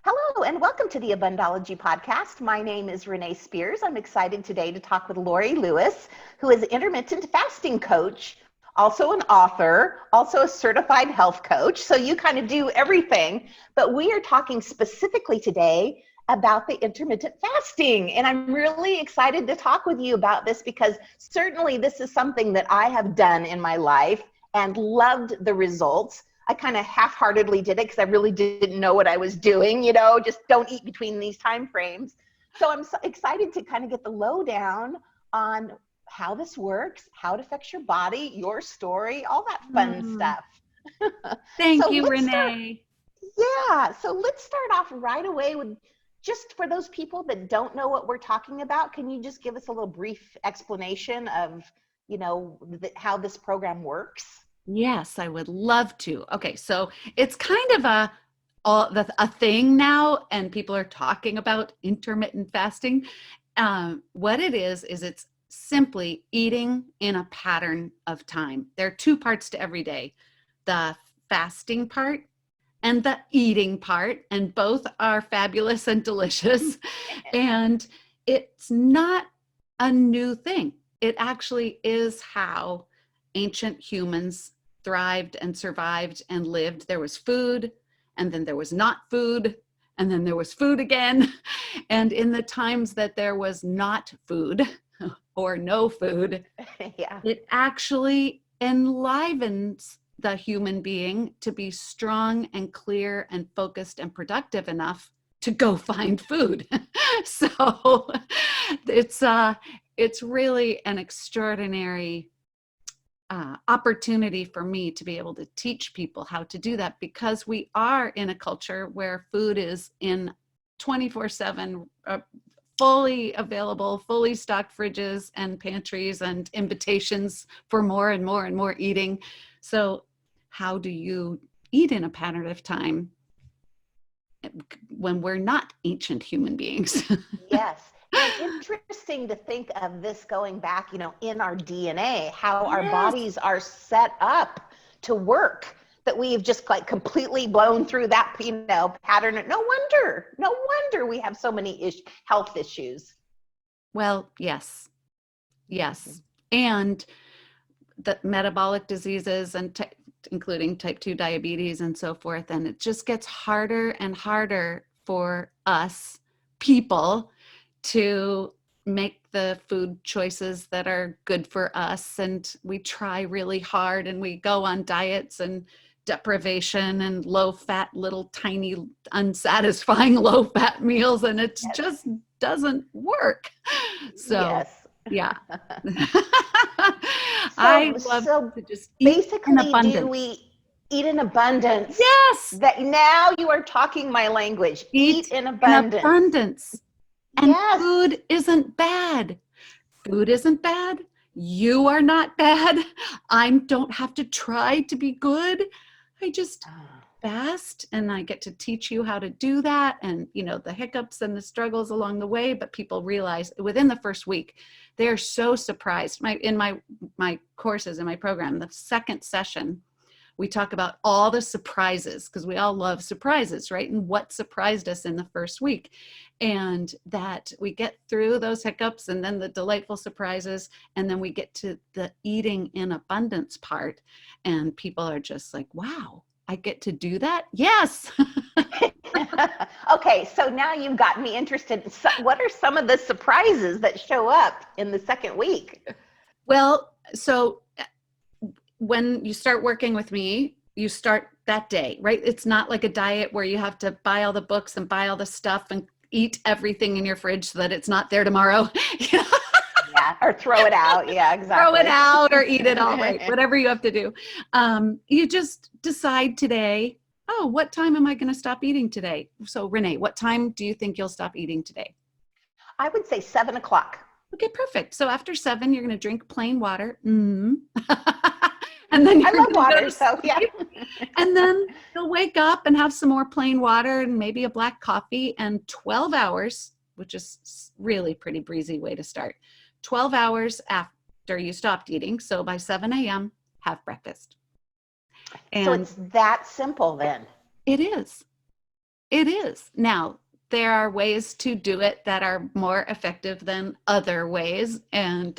Hello, and welcome to the Abundology podcast. My name is Renee Spears. I'm excited today to talk with Laurie Lewis, who is an intermittent fasting coach, also an author, also a certified health coach. So you kind of do everything. But we are talking specifically today about the intermittent fasting. And I'm really excited to talk with you about this because certainly this is something that I have done in my life and loved the results. I kind of half-heartedly did it because I really didn't know what I was doing, just don't eat between these time frames. So I'm so excited to kind of get the lowdown on how this works, how it affects your body, your story, all that fun stuff. Thank So you, let's Renee. so let's start off right away with, just for those people that don't know what we're talking about, can you just give us a little brief explanation of, how this program works? Yes, I would love to. Okay, so it's kind of a thing now, and people are talking about intermittent fasting. What it is it's simply eating in a pattern of time. There are two parts to every day, the fasting part and the eating part, and both are fabulous and delicious. And it's not a new thing. It actually is how ancient humans thrived and survived and lived. There was food, and then there was not food, and then there was food again. And in the times that there was not food or no food, it actually enlivens the human being to be strong and clear and focused and productive enough to go find food. So it's really an extraordinary opportunity for me to be able to teach people how to do that, because we are in a culture where food is in 24/7, fully available, fully stocked fridges and pantries and invitations for more and more and more eating. So how do you eat in a pattern of time when we're not ancient human beings? Yes. And interesting to think of this going back, in our DNA, how our bodies are set up to work, that we've just like completely blown through that, pattern. No wonder we have so many health issues. Well, yes. And the metabolic diseases and including type 2 diabetes and so forth. And it just gets harder and harder for us people to make the food choices that are good for us. And we try really hard, and we go on diets and deprivation and low fat, little tiny unsatisfying low fat meals, and it just doesn't work. So yeah. I love to just eat in abundance. Do we eat in abundance? Yes. That now you are talking my language. Eat in abundance. And food isn't bad. Food isn't bad. You are not bad. I don't have to try to be good. I just fast, and I get to teach you how to do that, and the hiccups and the struggles along the way. But people realize within the first week, they're so surprised. In my courses, in my program, the second session, we talk about all the surprises, because we all love surprises, right? And what surprised us in the first week, and that we get through those hiccups and then the delightful surprises, and then we get to the eating in abundance part, and people are just like, wow, I get to do that? Yes. Okay, so now you've got me interested. What are some of the surprises that show up in the second week? Well, so when you start working with me, you start that day, right? It's not like a diet where you have to buy all the books and buy all the stuff and eat everything in your fridge so that it's not there tomorrow. Yeah, or throw it out. Yeah, exactly. Throw it out or eat it all, right? Whatever you have to do. You just decide today, oh, what time am I going to stop eating today? So Renee, what time do you think you'll stop eating today? I would say 7 o'clock. Okay, perfect. So after 7, you're going to drink plain water. And then I love water, so yeah. And then you'll wake up and have some more plain water and maybe a black coffee, and 12 hours, which is really pretty breezy way to start. 12 hours after you stopped eating, so by 7 a.m., have breakfast. And so it's that simple then. It is. It is. Now, there are ways to do it that are more effective than other ways. And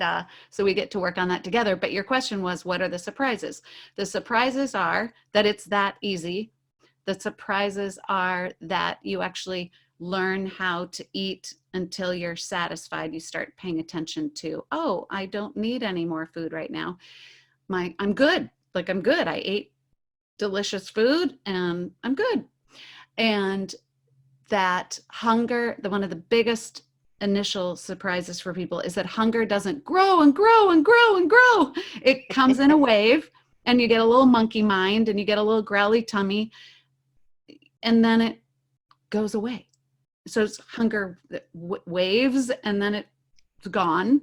so we get to work on that together. But your question was, what are the surprises? The surprises are that it's that easy. The surprises are that you actually learn how to eat until you're satisfied. You start paying attention to, oh, I don't need any more food right now. I'm good. Like, I'm good. I ate delicious food and I'm good. And that hunger, one of the biggest initial surprises for people is that hunger doesn't grow and grow and grow and grow. It comes in a wave, and you get a little monkey mind and you get a little growly tummy, and then it goes away. So it's hunger waves and then it's gone.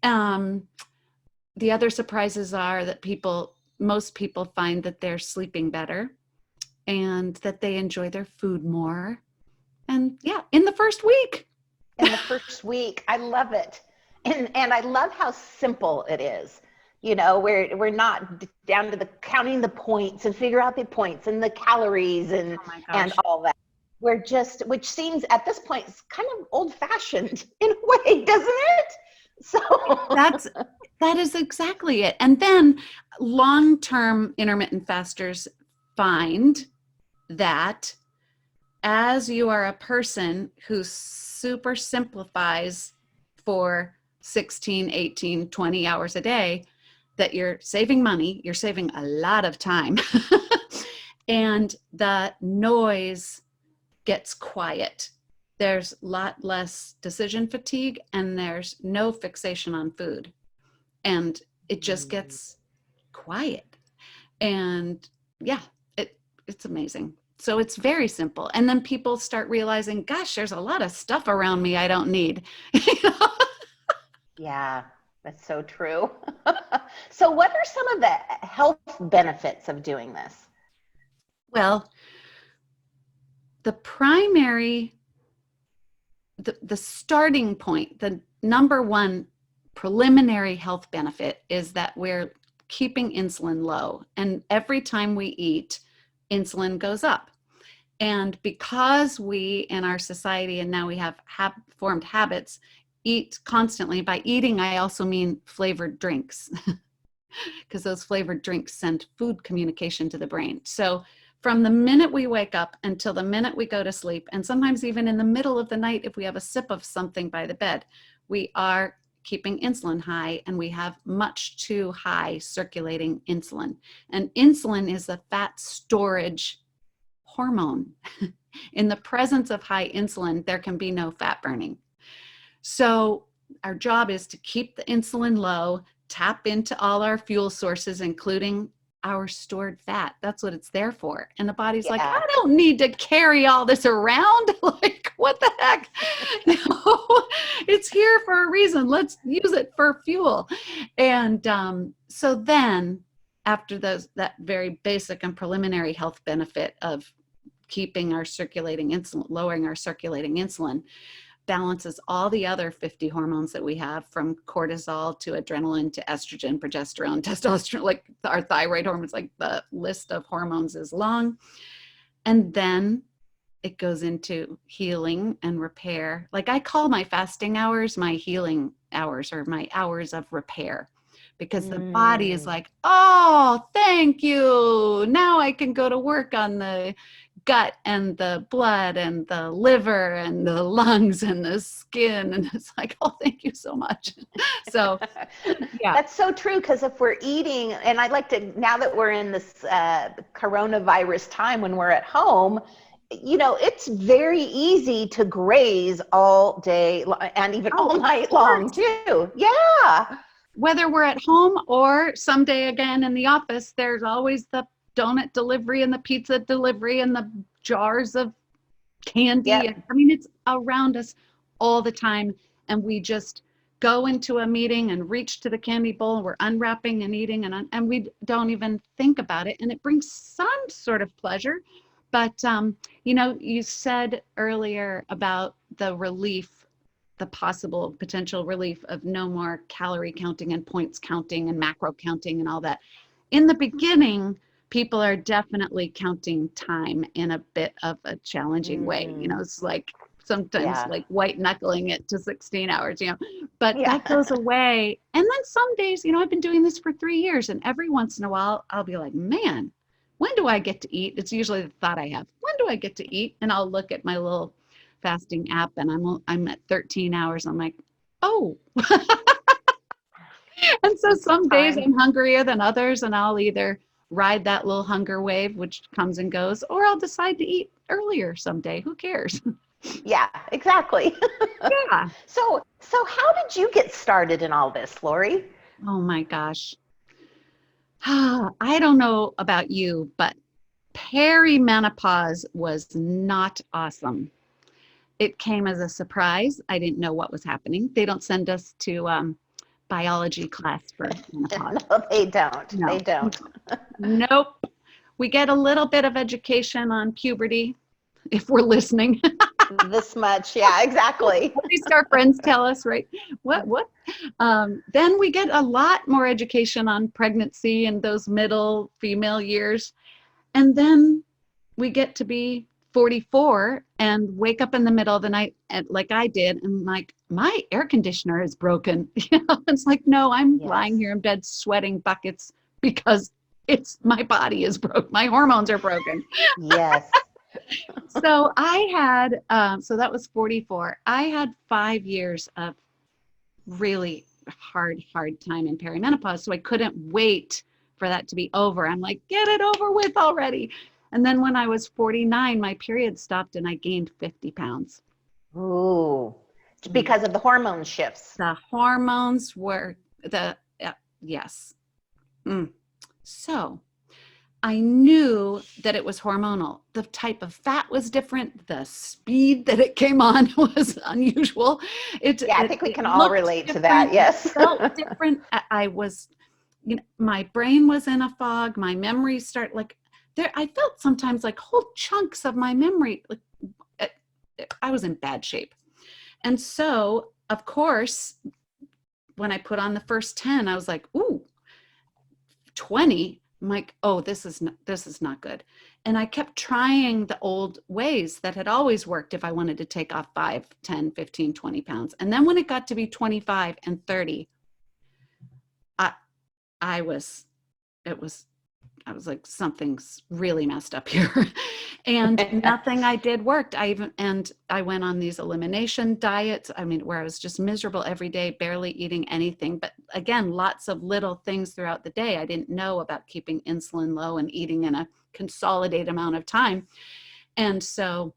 The other surprises are that most people find that they're sleeping better and that they enjoy their food more. And yeah, in the first week. In the first week, I love it. And I love how simple it is. You know, we're not down to the counting the points and figure out the points and the calories and all that. We're just, which seems at this point kind of old fashioned in a way, doesn't it? So that is exactly it. And then long-term intermittent fasters find that as you are a person who super simplifies for 16, 18, 20 hours a day, that you're saving money, you're saving a lot of time, and the noise gets quiet. There's a lot less decision fatigue, and there's no fixation on food. And it just gets quiet. And yeah, it's amazing. So it's very simple. And then people start realizing, gosh, there's a lot of stuff around me I don't need. Yeah, that's so true. So what are some of the health benefits of doing this? Well, the primary, the starting point, the number one preliminary health benefit is that we're keeping insulin low. And every time we eat, insulin goes up. And because we in our society, and now we have formed habits, eat constantly. By eating, I also mean flavored drinks, because those flavored drinks send food communication to the brain. So from the minute we wake up until the minute we go to sleep, and sometimes even in the middle of the night, if we have a sip of something by the bed, we are keeping insulin high, and we have much too high circulating insulin. And insulin is a fat storage hormone. In the presence of high insulin, there can be no fat burning. So our job is to keep the insulin low, tap into all our fuel sources, including our stored fat. That's what it's there for. And the body's like, I don't need to carry all this around. Like, what the heck? No, it's here for a reason. Let's use it for fuel. And so then after that very basic and preliminary health benefit of keeping our circulating insulin, lowering our circulating insulin, balances all the other 50 hormones that we have, from cortisol to adrenaline to estrogen, progesterone, testosterone, like our thyroid hormones. Like, the list of hormones is long. And then it goes into healing and repair. Like, I call my fasting hours my healing hours, or my hours of repair, because the body is like, oh, thank you. Now I can go to work on the gut and the blood and the liver and the lungs and the skin. And it's like, oh, thank you so much. So yeah. That's so true. Because if we're eating, and I'd like to, now that we're in this coronavirus time when we're at home, you know, it's very easy to graze all day and even all night long too. Yeah. Whether we're at home or someday again in the office, there's always the donut delivery and the pizza delivery and the jars of candy. Yep. I mean, it's around us all the time. And we just go into a meeting and reach to the candy bowl, and we're unwrapping and eating, and we don't even think about it. And it brings some sort of pleasure. But, you know, you said earlier about the relief, the possible potential relief of no more calorie counting and points counting and macro counting and all that. In the beginning, people are definitely counting time in a bit of a challenging way. Mm, It's like sometimes yeah. like white knuckling it to 16 hours, but Yeah. that goes away. And then some days, I've been doing this for 3 years, and every once in a while I'll be like, man, when do I get to eat? It's usually the thought I have, when do I get to eat? And I'll look at my little fasting app, and I'm at 13 hours. I'm like, oh. And so It's some days time. I'm hungrier than others, and I'll either ride that little hunger wave, which comes and goes, or I'll decide to eat earlier someday. Who cares? Yeah, exactly. Yeah. So how did you get started in all this, Laurie? Oh my gosh. I don't know about you, but perimenopause was not awesome. It came as a surprise. I didn't know what was happening. They don't send us to biology class for menopause. No, they don't. They No. don't. Nope. We get a little bit of education on puberty if we're listening. This much. Yeah, exactly. At least our friends tell us, right? What? Then we get a lot more education on pregnancy and those middle female years. And then we get to be 44 and wake up in the middle of the night, like I did, and like, my air conditioner is broken. It's like, no, I'm lying Yes. here in bed sweating buckets because my body is broke. My hormones are broken. Yes. So I had, so that was 44. I had 5 years of really hard time in perimenopause. So I couldn't wait for that to be over. I'm like, get it over with already. And then when I was 49, my period stopped and I gained 50 pounds. Ooh. Because of the hormone shifts. The hormones were yes. So I knew that it was hormonal. The type of fat was different. The speed that it came on was unusual. I think we can all relate to that. Yes. It felt different. I was, my brain was in a fog. My memory started like there. I felt sometimes like whole chunks of my memory. Like I was in bad shape. And so, of course, when I put on the first 10, I was like, ooh, 20. I'm like, oh, this is not good. And I kept trying the old ways that had always worked if I wanted to take off 5, 10, 15, 20 pounds. And then when it got to be 25 and 30, I was like, something's really messed up here. And nothing I did worked. I went on these elimination diets. I mean, where I was just miserable every day, barely eating anything. But again, lots of little things throughout the day. I didn't know about keeping insulin low and eating in a consolidated amount of time. And so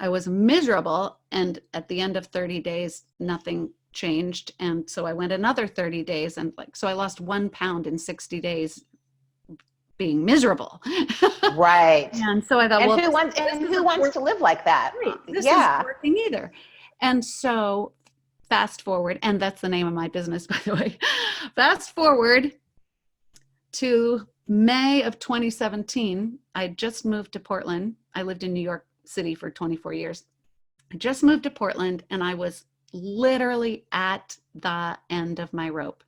I was miserable. And at the end of 30 days, nothing changed. And so I went another 30 days, and so I lost 1 pound in 60 days being miserable. Right. And so I thought, who wants to live like that? This isn't working either. And so fast forward, and that's the name of my business, by the way, fast forward to May of 2017. I just moved to Portland. I lived in New York City for 24 years. I just moved to Portland, and I was literally at the end of my rope.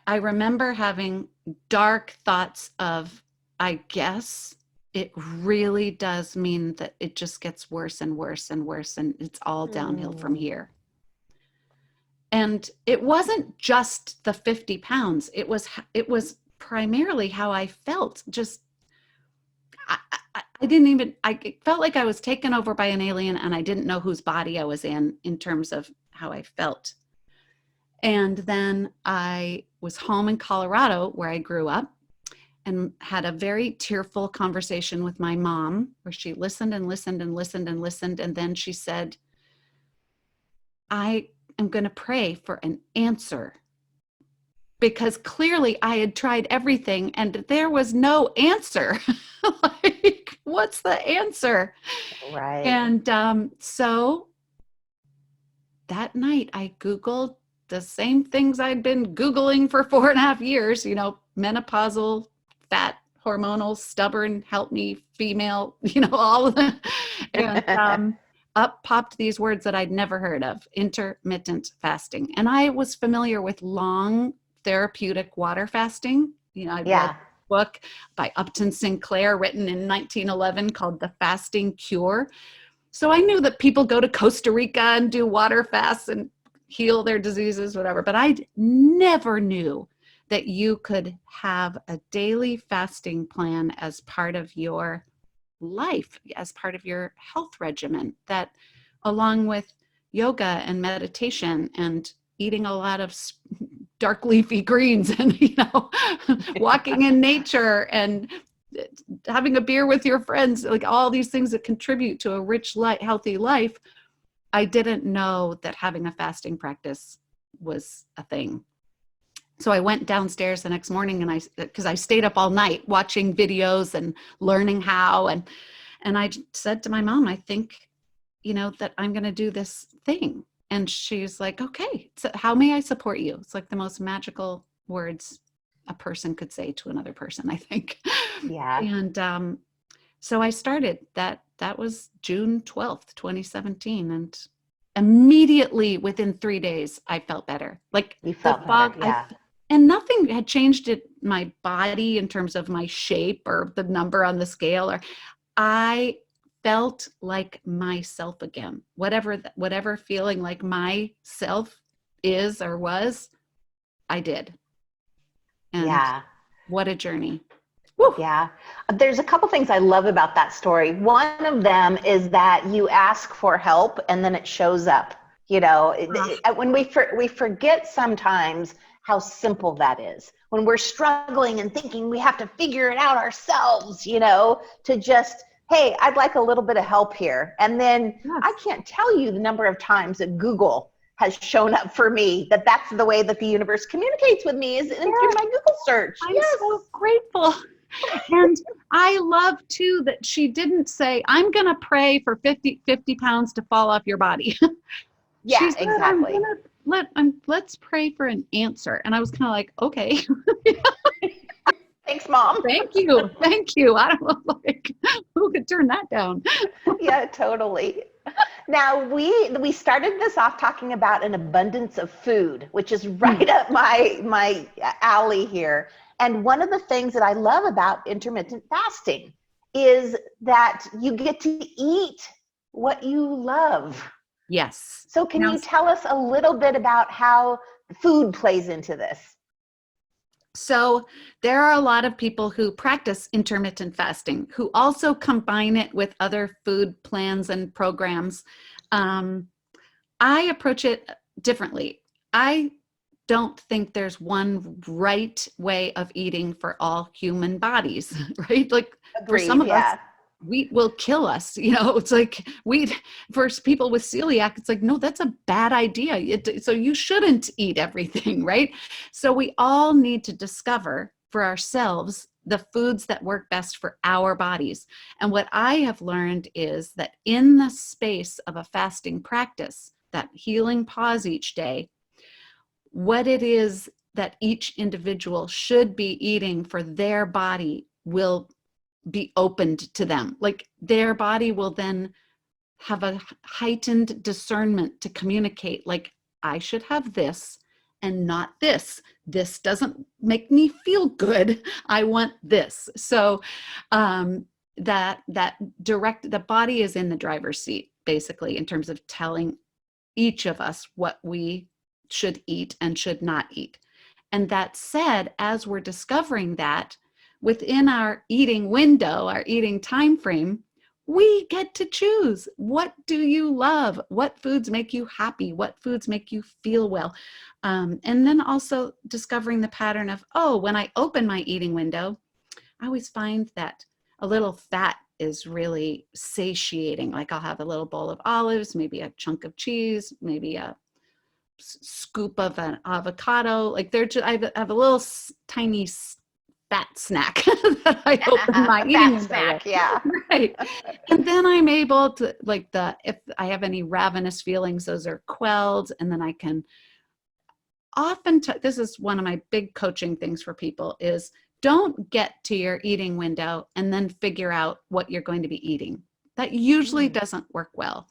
I remember having dark thoughts of, I guess it really does mean that it just gets worse and worse and worse, and it's all downhill from here. And it wasn't just the 50 pounds. It was primarily how I felt. Just, I felt like I was taken over by an alien, and I didn't know whose body I was in terms of how I felt. And then I was home in Colorado, where I grew up, and had a very tearful conversation with my mom, where she listened and listened and listened and listened. And then she said, I am going to pray for an answer, because clearly I had tried everything and there was no answer. Like, what's the answer? Right. And so that night I Googled the same things I'd been Googling for 4.5 years, menopausal, fat, hormonal, stubborn, help me, female, all of them. And up popped these words that I'd never heard of: intermittent fasting. And I was familiar with long therapeutic water fasting. I read Yeah. a book by Upton Sinclair written in 1911 called The Fasting Cure. So I knew that people go to Costa Rica and do water fasts and heal their diseases, whatever, but I never knew that you could have a daily fasting plan as part of your life, as part of your health regimen, that along with yoga and meditation and eating a lot of dark leafy greens and walking in nature and having a beer with your friends, like all these things that contribute to a rich, light, healthy life. I didn't know that having a fasting practice was a thing. So I went downstairs the next morning because I stayed up all night watching videos and learning how, and I said to my mom, I think, that I'm going to do this thing. And she's like, okay, so how may I support you? It's like the most magical words a person could say to another person, I think. Yeah. And so I started that was June 12th, 2017. And immediately within 3 days, I felt better. Like You the felt better. fog, Yeah. and nothing had changed in my body in terms of my shape or the number on the scale, or I felt like myself again. Whatever feeling like myself is or was, I did. And Yeah. what a journey. Woo. Yeah. There's a couple things I love about that story. One of them is that you ask for help and then it shows up. When we forget sometimes how simple that is. When we're struggling and thinking we have to figure it out ourselves, to just, hey, I'd like a little bit of help here. And then Yes. I can't tell you the number of times that Google has shown up for me, that's the way that the universe communicates with me is through my Google search. I'm so grateful. And I love too that she didn't say, I'm going to pray for 50 pounds to fall off your body. Yeah, She said, exactly. Let's pray for an answer. And I was kind of like, okay. Thanks, Mom. Thank you. Thank you. I don't know, who could turn that down? Yeah, totally. Now, we started this off talking about an abundance of food, which is right up my alley here. And one of the things that I love about intermittent fasting is that you get to eat what you love. Yes. So can you tell us a little bit about how food plays into this? So there are a lot of people who practice intermittent fasting who also combine it with other food plans and programs. I approach it differently. I don't think there's one right way of eating for all human bodies, right? Like Agreed, for some of yeah. us, wheat will kill us. It's like wheat for people with celiac. It's like, no, that's a bad idea. So you shouldn't eat everything, right? So we all need to discover for ourselves the foods that work best for our bodies. And what I have learned is that in the space of a fasting practice, that healing pause each day, what it is that each individual should be eating for their body will be opened to them. Like their body will then have a heightened discernment to communicate, like, I should have this and not this. This doesn't make me feel good. I want this. So that the body is in the driver's seat, basically, in terms of telling each of us what we should eat and should not eat. And that said, as we're discovering that within our eating window, our eating time frame, we get to choose. What do you love? What foods make you happy? What foods make you feel well? And then also discovering the pattern of, when I open my eating window, I always find that a little fat is really satiating. Like I'll have a little bowl of olives, maybe a chunk of cheese, maybe a scoop of an avocado. Like I have a little tiny fat snack that I open my eating window snack, with. yeah. Right. And then I'm able to, if I have any ravenous feelings, those are quelled. And then I can this is one of my big coaching things for people is don't get to your eating window and then figure out what you're going to be eating. That usually doesn't work well.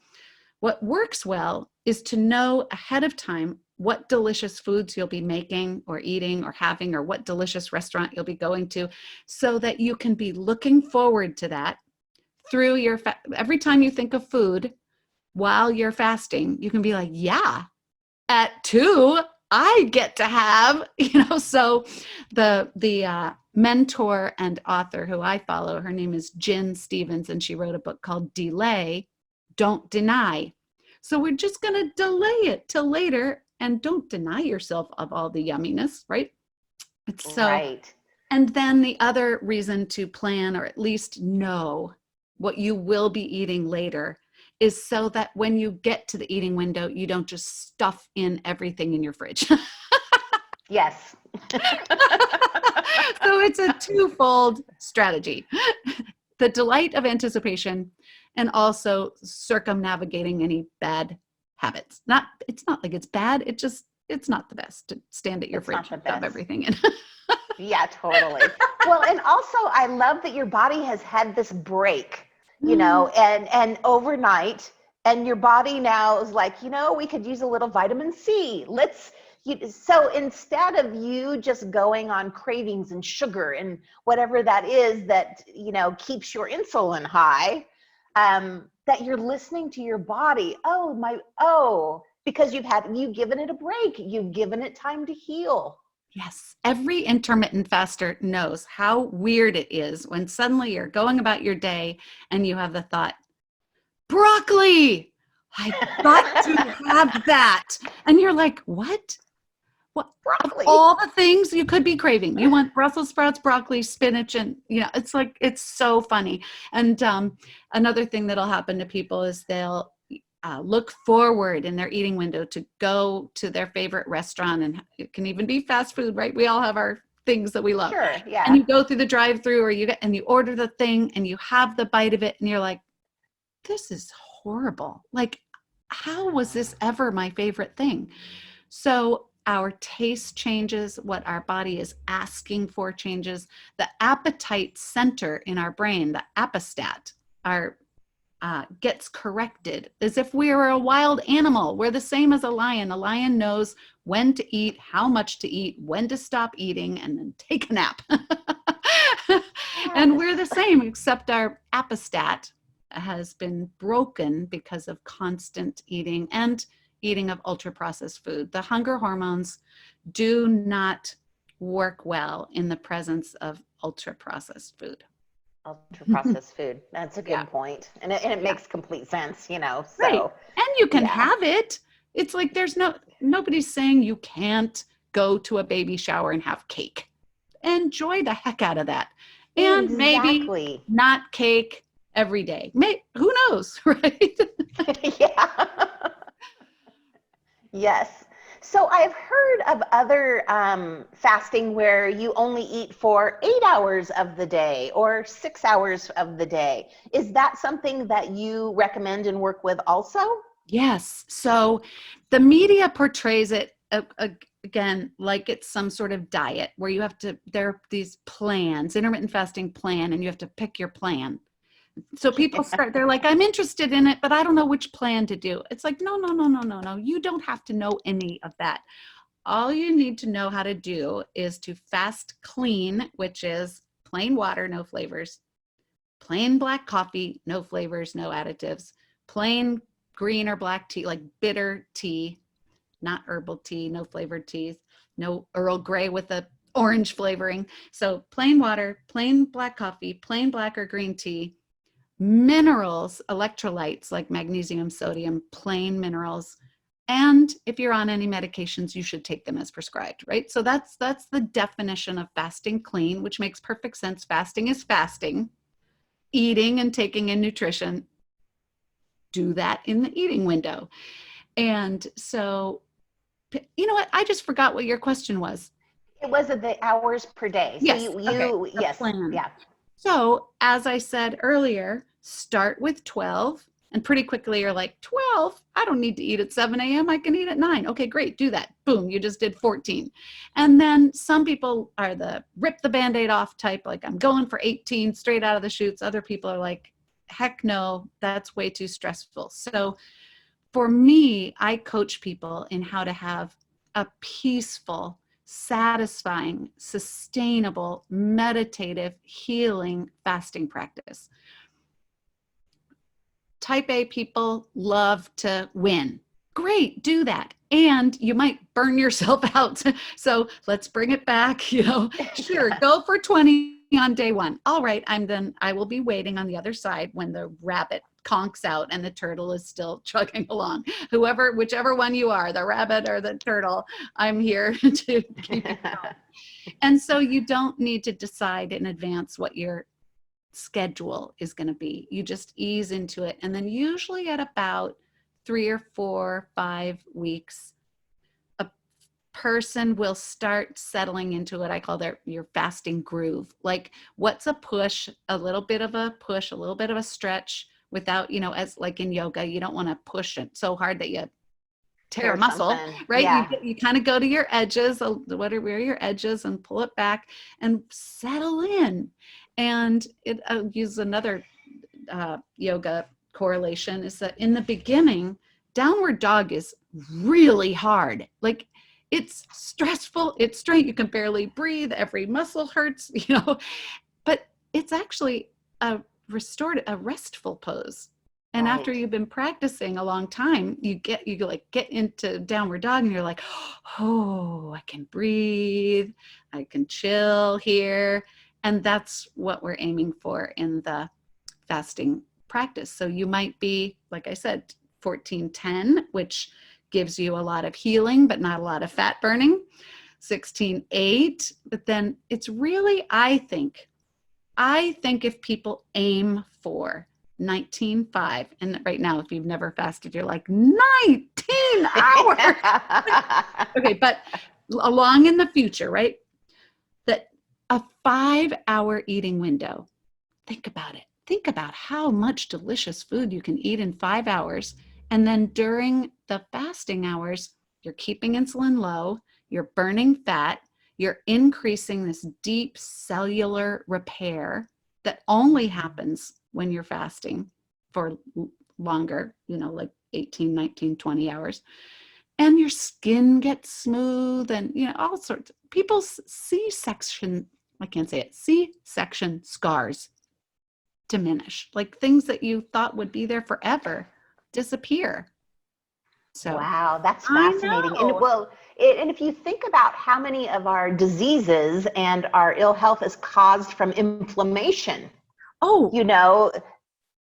What works well is to know ahead of time what delicious foods you'll be making or eating or having, or what delicious restaurant you'll be going to, so that you can be looking forward to that through your every time you think of food while you're fasting, you can be like, yeah, at 2 I get to have, so the mentor and author who I follow, her name is Jen Stevens, and she wrote a book called Delay, Don't Deny. So we're just going to delay it till later, and don't deny yourself of all the yumminess, right? It's so, right. And then the other reason to plan, or at least know what you will be eating later, is so that when you get to the eating window, you don't just stuff in everything in your fridge. Yes. So it's a twofold strategy. The delight of anticipation, and also circumnavigating any bad habits. It's not like it's bad. It's not the best to stand at your fridge and stuff everything in. Yeah, totally. Well, and also I love that your body has had this break, and overnight, and your body now is like, we could use a little vitamin C. So instead of you just going on cravings and sugar and whatever that is that, keeps your insulin high, that you're listening to your body. Because you've given it a break. You've given it time to heal. Yes. Every intermittent faster knows how weird it is when suddenly you're going about your day and you have the thought, broccoli, I've got to have that. And you're like, what? What? Broccoli. Of all the things you could be craving, you want Brussels sprouts, broccoli, spinach, and it's so funny. And another thing that'll happen to people is they'll look forward in their eating window to go to their favorite restaurant, and it can even be fast food, right? We all have our things that we love. Sure, yeah. And you go through the drive-through, and you order the thing, and you have the bite of it, and you're like, this is horrible. Like, how was this ever my favorite thing? So our taste changes, what our body is asking for changes. The appetite center in our brain, the apostat, gets corrected, as if we were a wild animal. We're the same as a lion. A lion knows when to eat, how much to eat, when to stop eating, and then take a nap. And we're the same, except our apostat has been broken because of constant eating and eating of ultra-processed food. The hunger hormones do not work well in the presence of ultra-processed food. Ultra-processed food. That's a good point. And it makes complete sense, so. Right. And you can have it. It's like nobody's saying you can't go to a baby shower and have cake. Enjoy the heck out of that. And maybe not cake every day. Who knows, right? Yeah. Yes. So I've heard of other fasting where you only eat for 8 hours of the day or 6 hours of the day. Is that something that you recommend and work with also? Yes. So the media portrays it again like it's some sort of diet where there are these plans, intermittent fasting plan, and you have to pick your plan. So people they're like, I'm interested in it, but I don't know which plan to do. It's like, no. You don't have to know any of that. All you need to know how to do is to fast clean, which is plain water, no flavors, plain black coffee, no flavors, no additives, plain green or black tea, like bitter tea, not herbal tea, no flavored teas, no Earl Grey with a orange flavoring. So plain water, plain black coffee, plain black or green tea, minerals, electrolytes like magnesium, sodium, plain minerals. And if you're on any medications, you should take them as prescribed, right? So that's the definition of fasting clean, which makes perfect sense. Fasting is fasting. Eating and taking in nutrition, do that in the eating window. And so, you know what? I just forgot what your question was. It was the hours per day. Yes. So yes. Plan. Yeah. So as I said earlier, start with 12, and pretty quickly you're like, 12? I don't need to eat at 7 a.m. I can eat at 9. Okay, great. Do that. Boom. You just did 14. And then some people are the rip the Band-Aid off type, like I'm going for 18 straight out of the chutes. Other people are like, heck no, that's way too stressful. So for me, I coach people in how to have a peaceful, satisfying, sustainable, meditative, healing fasting practice. Type A people love to win. Great, do that. And you might burn yourself out. So let's bring it back. Sure, Yeah. go for 20 on day one. All right, I will be waiting on the other side when the rabbit conks out and the turtle is still chugging along. Whichever one you are, the rabbit or the turtle, I'm here to keep you going. And so you don't need to decide in advance what your schedule is going to be. You just ease into it. And then usually at about 3 or 4, 5 weeks, a person will start settling into what I call your fasting groove. Like, what's a push, a little bit of a push, a little bit of a stretch without, as like in yoga, you don't want to push it so hard that you tear a muscle, right? Yeah. You kind of go to your edges, where are your edges, and pull it back and settle in. And I'll use another yoga correlation, is that in the beginning, downward dog is really hard. Like, it's stressful, it's straight, you can barely breathe, every muscle hurts, but it's actually a restful pose. And after Right. you've been practicing a long time, you get into downward dog and you're like, oh, I can breathe, I can chill here. And that's what we're aiming for in the fasting practice. So you might be, like I said, 14-10, which gives you a lot of healing, but not a lot of fat burning. 16-8, but then it's really, I think if people aim for 19-5, and right now, if you've never fasted, you're like, 19 hours. Okay, but along in the future, right? That a 5-hour eating window, think about it. Think about how much delicious food you can eat in 5 hours. And then during the fasting hours, you're keeping insulin low, you're burning fat, you're increasing this deep cellular repair that only happens when you're fasting for longer, like 18, 19, 20 hours. And your skin gets smooth and, all sorts. People's C-section scars diminish. Like, things that you thought would be there forever disappear. So, Wow, that's I fascinating. And know. and if you think about how many of our diseases and our ill health is caused from inflammation, Oh,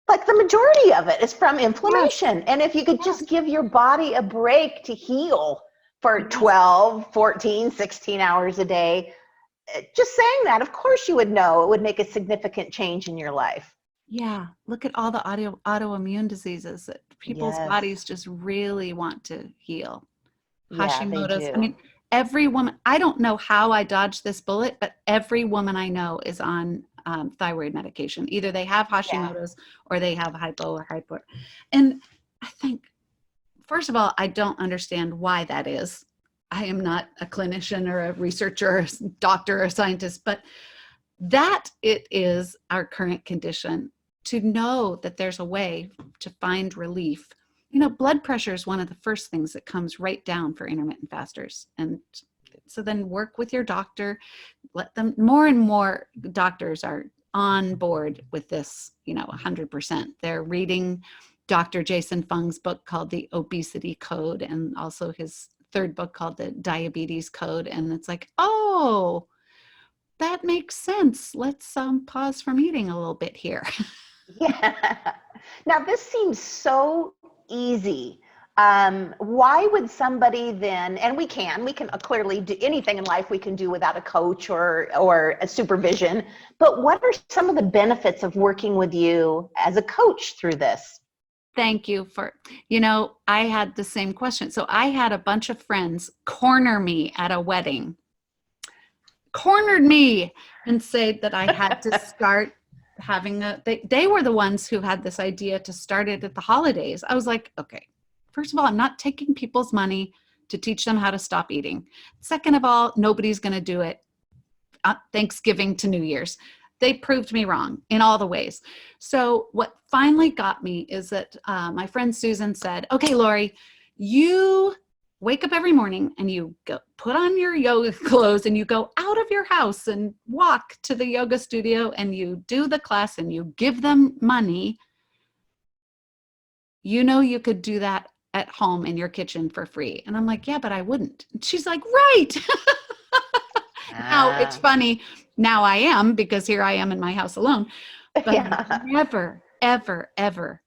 like the majority of it is from yes, inflammation. And if you could yes, just give your body a break to heal for yes. 12, 14, 16 hours a day, just saying that, of course you would know it would make a significant change in your life. Yeah. Look at all the autoimmune diseases that people's Yes. bodies just really want to heal. Yeah, they Hashimoto's. I do. mean, every woman, I don't know how I dodged this bullet, but every woman I know is on thyroid medication. Either they have Yeah. Hashimoto's or they have hypo or hyper. And I think, first of all, I don't understand why that is. I am not a clinician or a researcher or a doctor or a scientist, but that it is our current condition. To know that there's a way to find relief. Blood pressure is one of the first things that comes right down for intermittent fasters. And so then work with your doctor, let them, more and more doctors are on board with this, 100%. They're reading Dr. Jason Fung's book called The Obesity Code, and also his third book called The Diabetes Code. And it's like, oh, that makes sense. Let's pause from eating a little bit here. Yeah. Now, this seems so easy. Why would somebody then, and we can clearly do anything in life we can do without a coach or a supervision, but what are some of the benefits of working with you as a coach through this? Thank you for, I had the same question. So I had a bunch of friends corner me at a wedding, cornered me and say that I had to start having they were the ones who had this idea to start it at the holidays. I was like, okay, first of all, I'm not taking people's money to teach them how to stop eating. Second of all, nobody's going to do it Thanksgiving to New Year's. They proved me wrong in all the ways. So what finally got me is that my friend Susan said, okay, Laurie, you wake up every morning and you go put on your yoga clothes and you go out of your house and walk to the yoga studio and you do the class and you give them money, you could do that at home in your kitchen for free. And I'm like, yeah, but I wouldn't. And she's like, right. Now it's funny. Now I am, because here I am in my house alone, but I never, ever, ever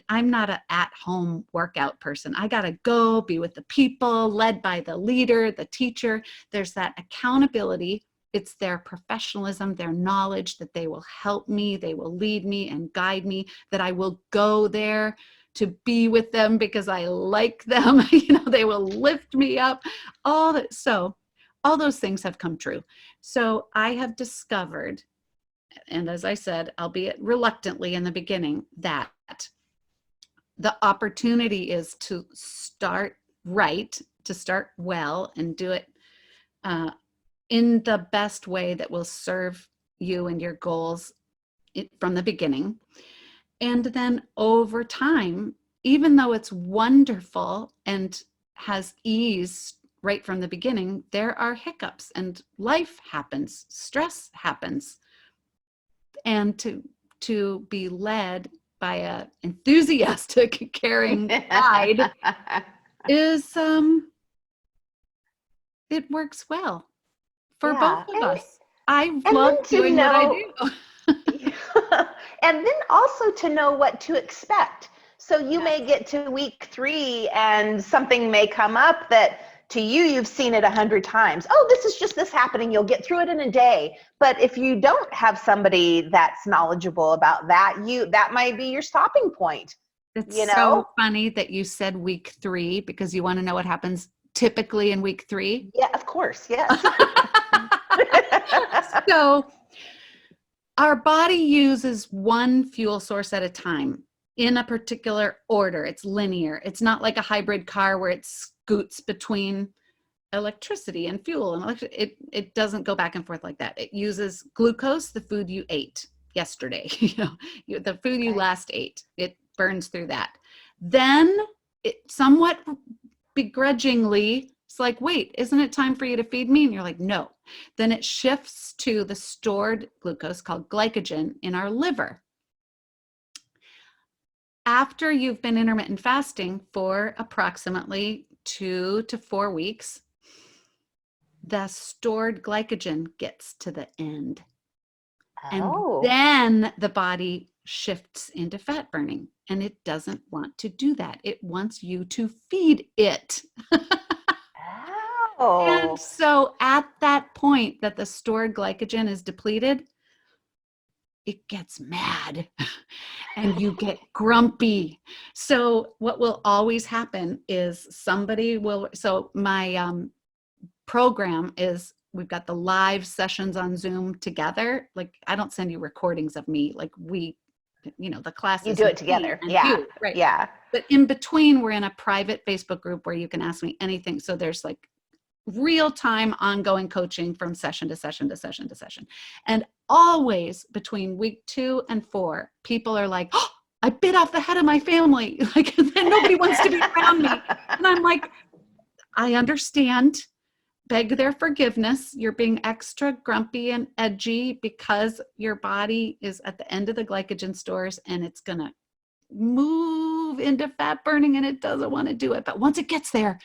I'm not an at-home workout person. I got to go be with the people, led by the leader, the teacher. There's that accountability. It's their professionalism, their knowledge that they will help me, they will lead me and guide me, that I will go there to be with them because I like them. They will lift me up. All those things have come true. So I have discovered, and as I said, albeit reluctantly in the beginning, that the opportunity is to start right, to start well, and do it in the best way that will serve you and your goals from the beginning. And then over time, even though it's wonderful and has ease right from the beginning, there are hiccups and life happens, stress happens. And to be led by a enthusiastic, caring guide is it works well for both of us. I love doing what I do. And then also to know what to expect. So you may get to week 3 and something may come up that to you, you've seen it 100 times. Oh, this is just this happening. You'll get through it in a day. But if you don't have somebody that's knowledgeable about that, that might be your stopping point. It's so funny that you said week 3, because you want to know what happens typically in week 3. Yeah, of course. Yes. So our body uses one fuel source at a time in a particular order. It's linear. It's not like a hybrid car where it scoots between electricity and fuel. And it doesn't go back and forth like that. It uses glucose, the food you ate yesterday, the food you last ate. It burns through that. Then it somewhat begrudgingly, it's like, wait, isn't it time for you to feed me? And you're like, no. Then it shifts to the stored glucose called glycogen in our liver. After you've been intermittent fasting for approximately 2 to 4 weeks, the stored glycogen gets to the end. And then the body shifts into fat burning, and it doesn't want to do that. It wants you to feed it. And so at that point that the stored glycogen is depleted, it gets mad and you get grumpy. So what will always happen is so my program is, we've got the live sessions on Zoom together. Like, I don't send you recordings of me. Like the classes. You do it together. Yeah. Right. Yeah. But in between, we're in a private Facebook group where you can ask me anything. So there's like real-time ongoing coaching from session to session to session to session. And always between week 2 and 4, people are like, oh, I bit off the head of my family. Like, nobody wants to be around me. And I'm like, I understand. Beg their forgiveness. You're being extra grumpy and edgy because your body is at the end of the glycogen stores and it's going to move into fat burning and it doesn't want to do it. But once it gets there,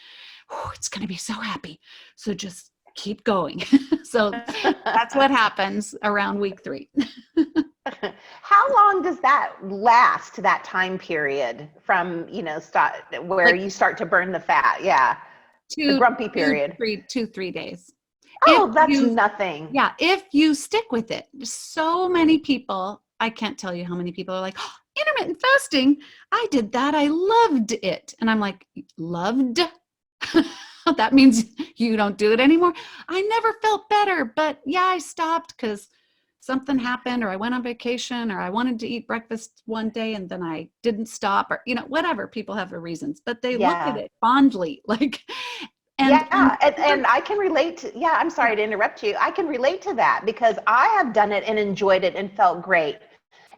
it's going to be so happy. So just keep going. So that's what happens around week 3. How long does that last, that time period from, where you start to burn the fat? Yeah. The grumpy period. 2-3 days. Oh, that's nothing. Yeah. If you stick with it. So many people, I can't tell you how many people are like, oh, intermittent fasting. I did that. I loved it. And I'm like, loved? That means you don't do it anymore. I never felt better, but yeah, I stopped because something happened, or I went on vacation, or I wanted to eat breakfast one day and then I didn't stop, or whatever. People have their reasons, but they look at it fondly, like. And I can relate to. Yeah, I'm sorry to interrupt you. I can relate to that because I have done it and enjoyed it and felt great.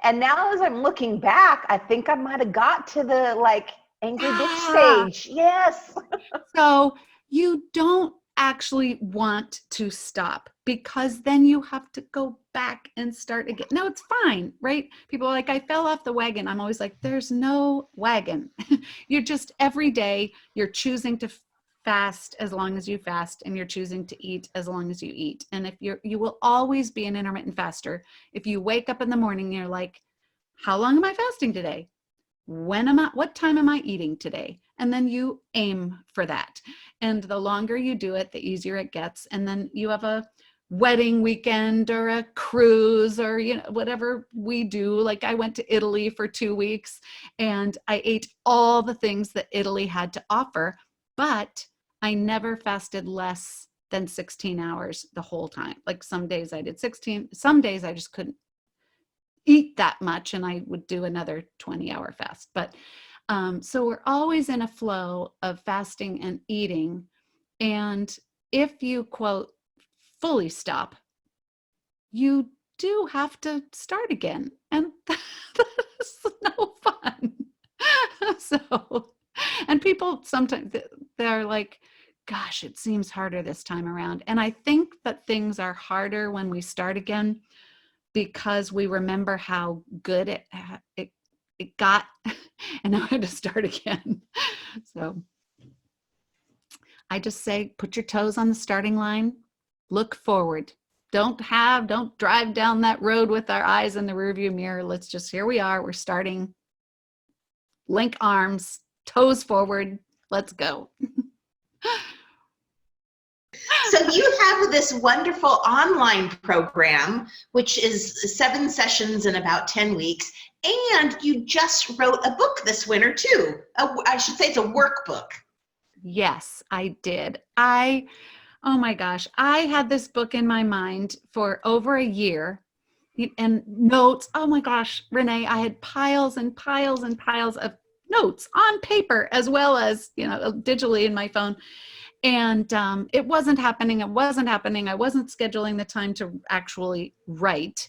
And now as I'm looking back, I think I might have got to the Angry bitch Ah, stage. Yes. so you don't actually want to stop because then you have to go back and start again. No, it's fine, right? People are like, I fell off the wagon. I'm always like, there's no wagon. You're just every day, you're choosing to fast as long as you fast, and you're choosing to eat as long as you eat. And if you will always be an intermittent faster. If you wake up in the morning, you're like, how long am I fasting today? What time am I eating today? And then you aim for that. And the longer you do it, the easier it gets. And then you have a wedding weekend or a cruise or, whatever we do. Like I went to Italy for 2 weeks and I ate all the things that Italy had to offer, but I never fasted less than 16 hours the whole time. Like some days I did 16, some days I just couldn't eat that much and I would do another 20-hour fast. But so we're always in a flow of fasting and eating. And if you, quote, fully stop, you do have to start again. And that is no fun. So, and people sometimes they're like, gosh, it seems harder this time around. And I think that things are harder when we start again because we remember how good it got, and now I had to start again. So I just say, put your toes on the starting line, look forward. Don't drive down that road with our eyes in the rearview mirror. Let's just, here we are, we're starting. Link arms, toes forward, let's go. So you have this wonderful online program, which is 7 sessions in about 10 weeks. And you just wrote a book this winter too. I should say it's a workbook. Yes, I did. Oh my gosh, I had this book in my mind for over a year and notes. Oh my gosh, Renee, I had piles and piles and piles of notes on paper as well as, digitally in my phone. And it wasn't happening. It wasn't happening. I wasn't scheduling the time to actually write.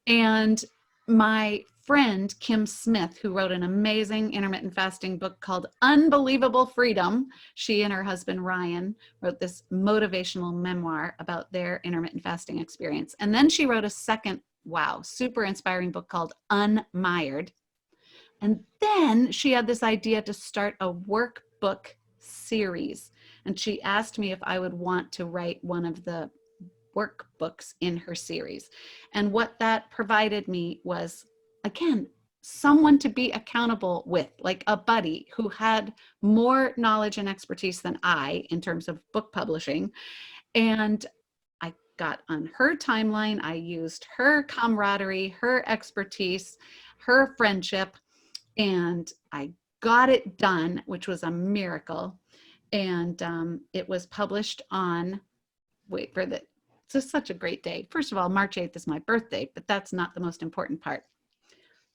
And my friend, Kim Smith, who wrote an amazing intermittent fasting book called Unbelievable Freedom, she and her husband, Ryan, wrote this motivational memoir about their intermittent fasting experience. And then she wrote a second, wow, super inspiring book called Unmired. And then she had this idea to start a workbook series. And she asked me if I would want to write one of the workbooks in her series. And what that provided me was, again, someone to be accountable with, like a buddy who had more knowledge and expertise than I in terms of book publishing. And I got on her timeline. I used her camaraderie, her expertise, her friendship, and I got it done, which was a miracle. And it was published on, wait for the, it's just such a great day. First of all, March 8th is my birthday, but that's not the most important part.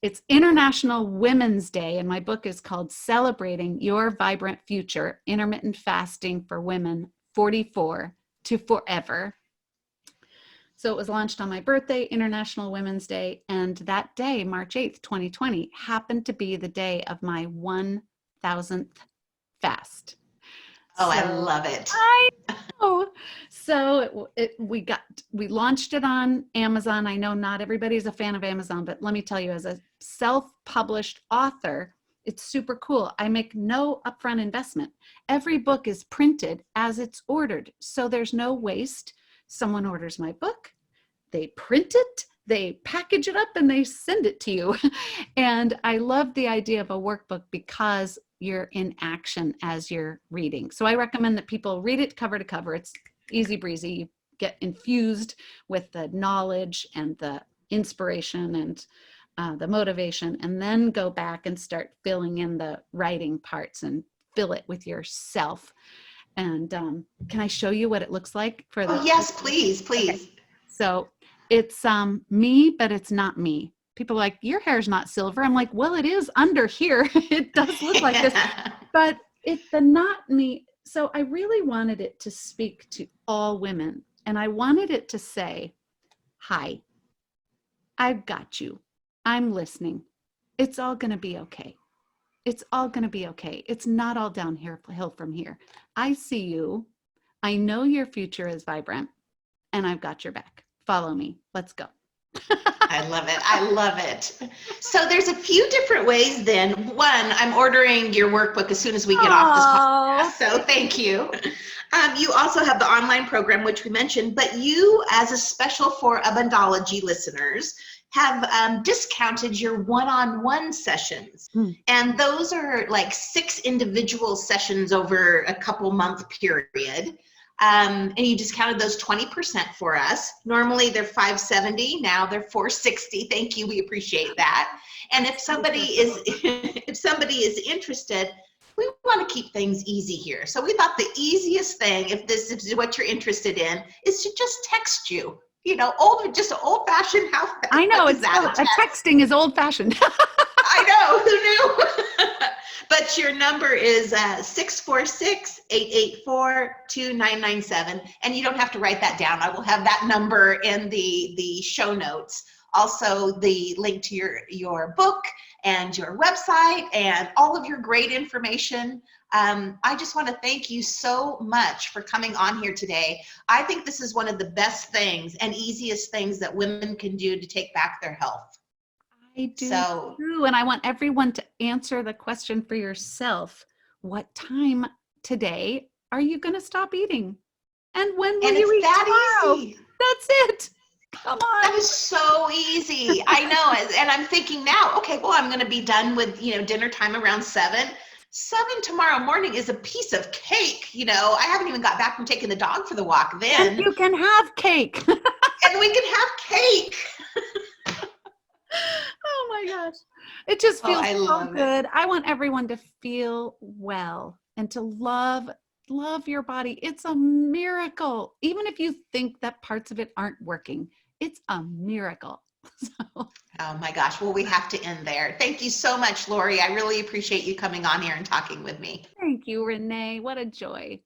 It's International Women's Day, and my book is called Celebrating Your Vibrant Future, Intermittent Fasting for Women 44 to Forever. So it was launched on my birthday, International Women's Day, and that day, March 8th, 2020, happened to be the day of my 1,000th fast. Oh, I So love it. I know. So we launched it on Amazon. I know not everybody's a fan of Amazon, but let me tell you, as a self-published author, it's super cool. I make no upfront investment. Every book is printed as it's ordered, so there's no waste. Someone orders my book, they print it, they package it up, and they send it to you. And I love the idea of a workbook because you're in action as you're reading. So I recommend that people read it cover to cover. It's easy breezy. You get infused with the knowledge and the inspiration and the motivation, and then go back and start filling in the writing parts and fill it with yourself. And can I show you what it looks like for the? Oh, yes, please, please. Okay. So it's me, but it's not me. People are like, your hair's not silver. I'm like, well, it is under here. It does look like this, but it's the not me. So I really wanted it to speak to all women. And I wanted it to say, hi, I've got you. I'm listening. It's all going to be okay. It's all going to be okay. It's not all downhill from here. I see you. I know your future is vibrant, and I've got your back. Follow me. Let's go. I love it. I love it. So there's a few different ways then. One, I'm ordering your workbook as soon as we get off this podcast. So thank you. You also have the online program, which we mentioned, but you, as a special for Abundology listeners, have discounted your one-on-one sessions. And those are like 6 individual sessions over a couple month period. And you discounted those 20% for us. Normally they're $570. Now they're $460. Thank you. We appreciate that. And if somebody is interested, we want to keep things easy here. So we thought the easiest thing, if this is what you're interested in, is to just text you. You know, just old-fashioned. How I know it's texting is old-fashioned. I know. Who knew? But your number is 646-884-2997, and you don't have to write that down. I will have that number in the show notes. Also, the link to your book and your website and all of your great information. I just want to thank you so much for coming on here today. I think this is one of the best things and easiest things that women can do to take back their health. I do too, and I want everyone to answer the question for yourself. What time today are you going to stop eating? And when will you eat tomorrow? Easy. That's it. Come on. That is so easy. I know. And I'm thinking now, okay, well, I'm going to be done with, dinner time around 7. 7 tomorrow morning is a piece of cake. I haven't even got back from taking the dog for the walk then. And you can have cake. And we can have cake. Oh my gosh. It just feels so good. I want everyone to feel well and to love your body. It's a miracle. Even if you think that parts of it aren't working, it's a miracle. Oh my gosh. Well, we have to end there. Thank you so much, Laurie. I really appreciate you coming on here and talking with me. Thank you, Renee. What a joy.